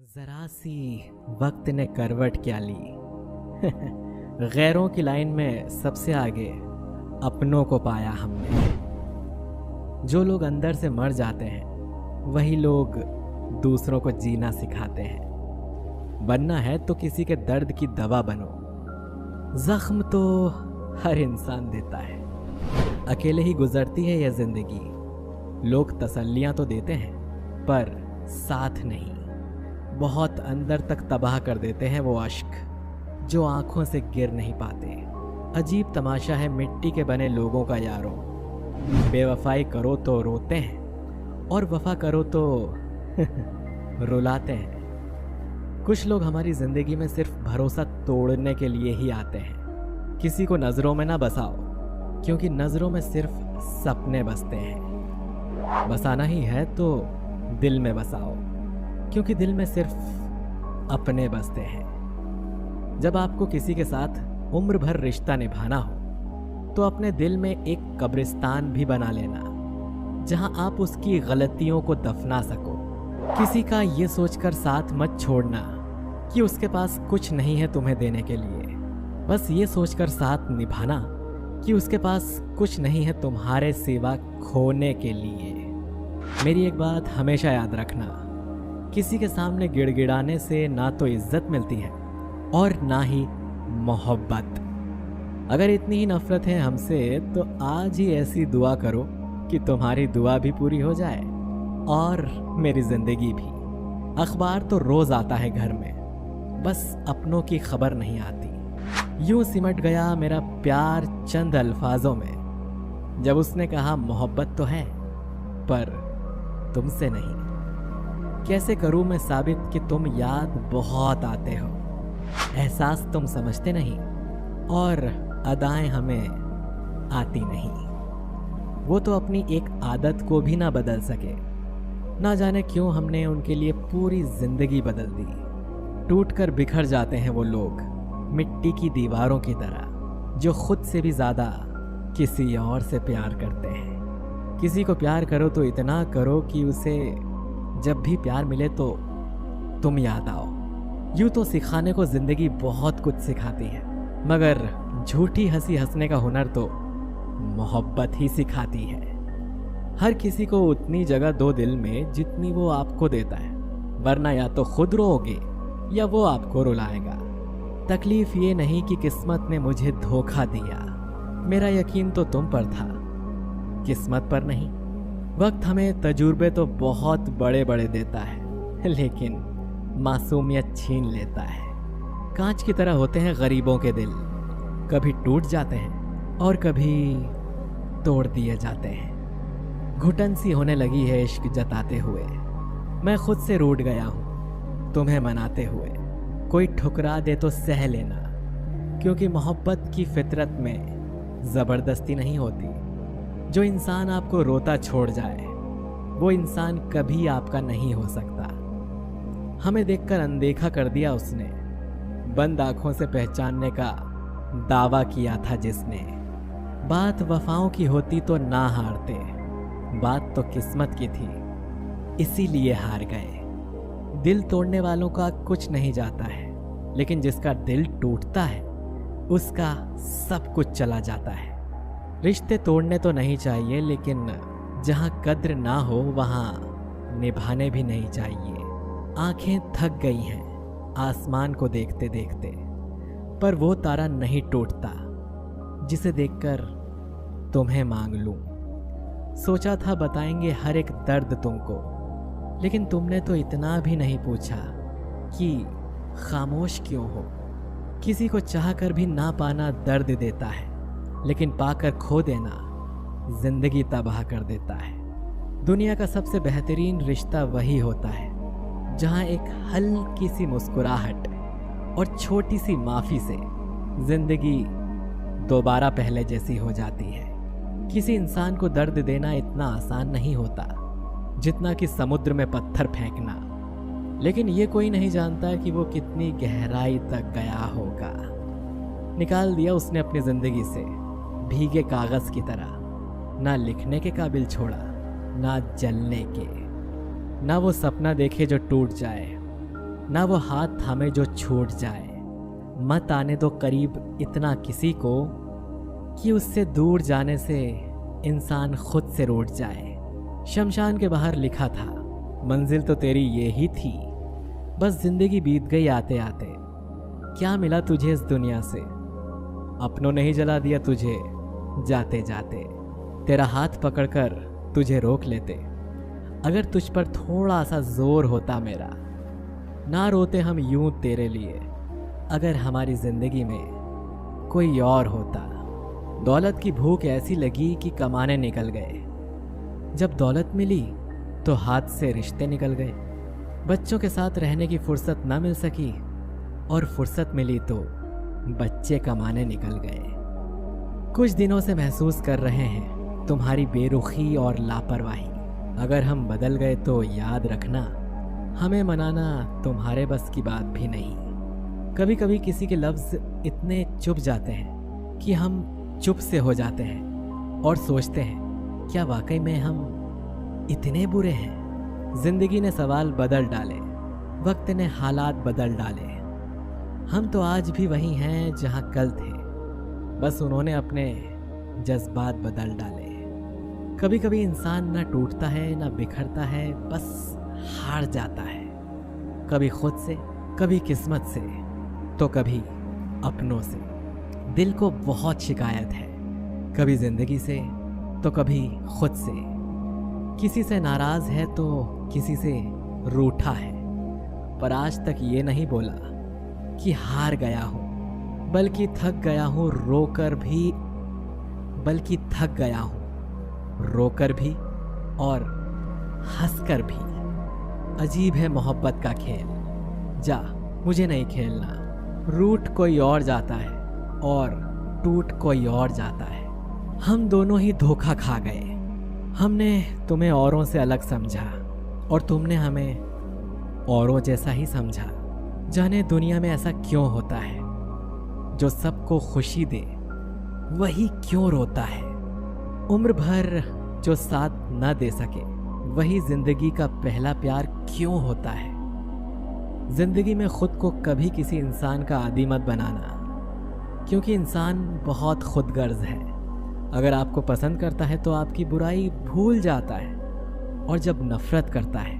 जरा सी वक्त ने करवट क्या ली। गैरों की लाइन में सबसे आगे अपनों को पाया हमने। जो लोग अंदर से मर जाते हैं वही लोग दूसरों को जीना सिखाते हैं। बनना है तो किसी के दर्द की दवा बनो। जख्म तो हर इंसान देता है, अकेले ही गुजरती है यह जिंदगी। लोग तसल्लियां तो देते हैं पर साथ नहीं। बहुत अंदर तक तबाह कर देते हैं वो अश्क जो आंखों से गिर नहीं पाते। अजीब तमाशा है मिट्टी के बने लोगों का यारों। बेवफाई करो तो रोते हैं और वफा करो तो रुलाते हैं। कुछ लोग हमारी जिंदगी में सिर्फ भरोसा तोड़ने के लिए ही आते हैं। किसी को नजरों में ना बसाओ, क्योंकि नजरों में सिर्फ सपने बसते हैं। बसाना ही है तो दिल में बसाओ, क्योंकि दिल में सिर्फ अपने बसते हैं। जब आपको किसी के साथ उम्र भर रिश्ता निभाना हो तो अपने दिल में एक कब्रिस्तान भी बना लेना, जहां आप उसकी गलतियों को दफना सको। किसी का ये सोचकर साथ मत छोड़ना कि उसके पास कुछ नहीं है तुम्हें देने के लिए। बस ये सोचकर साथ निभाना कि उसके पास कुछ नहीं है तुम्हारे सिवा खोने के लिए। मेरी एक बात हमेशा याद रखना, किसी के सामने गिड़गिड़ाने से ना तो इज्जत मिलती है और ना ही मोहब्बत। अगर इतनी ही नफरत है हमसे तो आज ही ऐसी दुआ करो कि तुम्हारी दुआ भी पूरी हो जाए और मेरी जिंदगी भी। अखबार तो रोज आता है घर में, बस अपनों की खबर नहीं आती। यूं सिमट गया मेरा प्यार चंद अल्फाजों में, जब उसने कहा मोहब्बत तो है पर तुमसे नहीं। कैसे करूं मैं साबित कि तुम याद बहुत आते हो। एहसास तुम समझते नहीं और अदाएं हमें आती नहीं। वो तो अपनी एक आदत को भी ना बदल सके। ना जाने क्यों हमने उनके लिए पूरी जिंदगी बदल दी। टूट कर बिखर जाते हैं वो लोग मिट्टी की दीवारों की तरह, जो खुद से भी ज्यादा किसी और से प्यार करते हैं। किसी को प्यार करो तो इतना करो कि उसे जब भी प्यार मिले तो तुम याद आओ। यूं तो सिखाने को जिंदगी बहुत कुछ सिखाती है, मगर झूठी हंसी हंसने का हुनर तो मोहब्बत ही सिखाती है। हर किसी को उतनी जगह दो दिल में जितनी वो आपको देता है, वरना या तो खुद रोओगे या वो आपको रुलाएगा। तकलीफ ये नहीं कि किस्मत ने मुझे धोखा दिया, मेरा यकीन तो तुम पर था, किस्मत पर नहीं। वक्त हमें तजुर्बे तो बहुत बड़े बड़े देता है, लेकिन मासूमियत छीन लेता है। कांच की तरह होते हैं गरीबों के दिल, कभी टूट जाते हैं और कभी तोड़ दिए जाते हैं। घुटन सी होने लगी है इश्क जताते हुए। मैं खुद से रूठ गया हूँ तुम्हें मनाते हुए। कोई ठुकरा दे तो सह लेना, क्योंकि मोहब्बत की फितरत में जबरदस्ती नहीं होती। जो इंसान आपको रोता छोड़ जाए वो इंसान कभी आपका नहीं हो सकता। हमें देखकर अनदेखा कर दिया उसने, बंद आंखों से पहचानने का दावा किया था जिसने। बात वफाओं की होती तो ना हारते, बात तो किस्मत की थी इसीलिए हार गए। दिल तोड़ने वालों का कुछ नहीं जाता है, लेकिन जिसका दिल टूटता है उसका सब कुछ चला जाता है। रिश्ते तोड़ने तो नहीं चाहिए, लेकिन जहां कद्र ना हो वहां निभाने भी नहीं चाहिए। आंखें थक गई हैं आसमान को देखते देखते, पर वो तारा नहीं टूटता जिसे देखकर तुम्हें मांग लूं। सोचा था बताएंगे हर एक दर्द तुमको, लेकिन तुमने तो इतना भी नहीं पूछा कि खामोश क्यों हो। किसी को चाह कर भी ना पाना दर्द देता है, लेकिन पाकर खो देना जिंदगी तबाह कर देता है। दुनिया का सबसे बेहतरीन रिश्ता वही होता है जहां एक हल्की सी मुस्कुराहट और छोटी सी माफी से जिंदगी दोबारा पहले जैसी हो जाती है। किसी इंसान को दर्द देना इतना आसान नहीं होता जितना कि समुद्र में पत्थर फेंकना, लेकिन ये कोई नहीं जानता कि वो कितनी गहराई तक गया होगा। निकाल दिया उसने अपनी जिंदगी से भीगे कागज की तरह, ना लिखने के काबिल छोड़ा ना जलने के। ना वो सपना देखे जो टूट जाए, ना वो हाथ थामे जो छूट जाए। मत आने दो करीब इतना किसी को कि उससे दूर जाने से इंसान खुद से रूठ जाए। शमशान के बाहर लिखा था, मंजिल तो तेरी ये ही थी, बस जिंदगी बीत गई आते आते। क्या मिला तुझे इस दुनिया से, अपनों ने ही जला दिया तुझे जाते जाते। तेरा हाथ पकड़कर तुझे रोक लेते, अगर तुझ पर थोड़ा सा जोर होता मेरा। ना रोते हम यूं तेरे लिए, अगर हमारी जिंदगी में कोई और होता। दौलत की भूख ऐसी लगी कि कमाने निकल गए। जब दौलत मिली तो हाथ से रिश्ते निकल गए। बच्चों के साथ रहने की फुर्सत ना मिल सकी, और फुर्सत मिली तो बच्चे कमाने निकल गए। कुछ दिनों से महसूस कर रहे हैं तुम्हारी बेरुखी और लापरवाही। अगर हम बदल गए तो याद रखना, हमें मनाना तुम्हारे बस की बात भी नहीं। कभी कभी किसी के लफ्ज़ इतने चुप जाते हैं कि हम चुप से हो जाते हैं और सोचते हैं, क्या वाकई में हम इतने बुरे हैं? जिंदगी ने सवाल बदल डाले, वक्त ने हालात बदल डाले। हम तो आज भी वही हैं जहां कल थे, बस उन्होंने अपने जज्बात बदल डाले। कभी कभी इंसान ना टूटता है ना बिखरता है, बस हार जाता है। कभी खुद से, कभी किस्मत से, तो कभी अपनों से। दिल को बहुत शिकायत है, कभी जिंदगी से तो कभी खुद से। किसी से नाराज है तो किसी से रूठा है, पर आज तक ये नहीं बोला कि हार गया हूं, बल्कि थक गया हूं रोकर भी, बल्कि थक गया हूं रोकर भी और हंसकर भी। अजीब है मोहब्बत का खेल, जा मुझे नहीं खेलना। रूठ कोई और जाता है और टूट कोई और जाता है। हम दोनों ही धोखा खा गए। हमने तुम्हें औरों से अलग समझा और तुमने हमें औरों जैसा ही समझा। जाने दुनिया में ऐसा क्यों होता है, जो सबको खुशी दे वही क्यों रोता है। उम्र भर जो साथ न दे सके वही जिंदगी का पहला प्यार क्यों होता है। जिंदगी में खुद को कभी किसी इंसान का आदी मत बनाना, क्योंकि इंसान बहुत खुदगर्ज है। अगर आपको पसंद करता है तो आपकी बुराई भूल जाता है, और जब नफरत करता है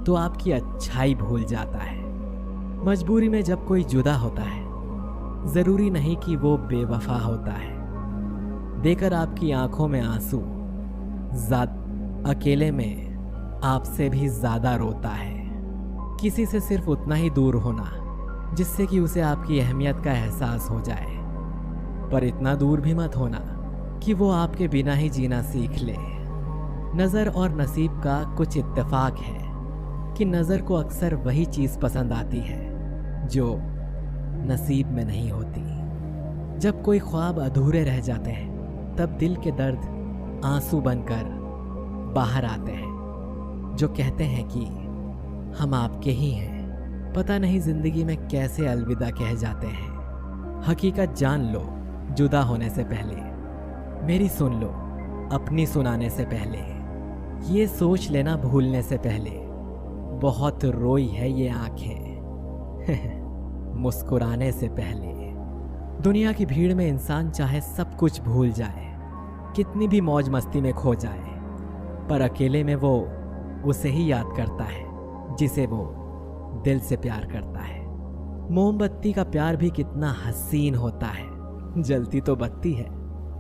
तो आपकी अच्छाई भूल जाता है। मजबूरी में जब कोई जुदा होता है, जरूरी नहीं कि वो बेवफा होता है। देकर आपकी आंखों में आंसू, अकेले में आपसे भी ज्यादा रोता है। किसी से सिर्फ उतना ही दूर होना जिससे कि उसे आपकी अहमियत का एहसास हो जाए, पर इतना दूर भी मत होना कि वो आपके बिना ही जीना सीख ले। नज़र और नसीब का कुछ इत्तेफाक है कि नज़र को अक्सर वही चीज़ पसंद आती है जो नसीब में नहीं होती। जब कोई ख्वाब अधूरे रह जाते हैं तब दिल के दर्द आंसू बनकर बाहर आते हैं, जो कहते हैं कि हम आपके ही हैं। पता नहीं जिंदगी में कैसे अलविदा कह जाते हैं। हकीकत जान लो जुदा होने से पहले, मेरी सुन लो अपनी सुनाने से पहले। ये सोच लेना भूलने से पहले, बहुत रोई है ये आंखें मुस्कुराने से पहले। दुनिया की भीड़ में इंसान चाहे सब कुछ भूल जाए, कितनी भी मौज मस्ती में खो जाए, पर अकेले में वो उसे ही याद करता है जिसे वो दिल से प्यार करता है। मोमबत्ती का प्यार भी कितना हसीन होता है। जलती तो बत्ती है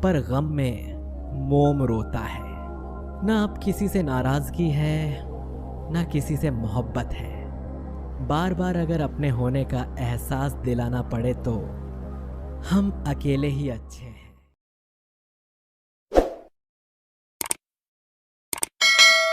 पर गम में मोम रोता है। ना अब किसी से नाराजगी है ना किसी से मोहब्बत है। बार बार अगर अपने होने का एहसास दिलाना पड़े तो हम अकेले ही अच्छे हैं।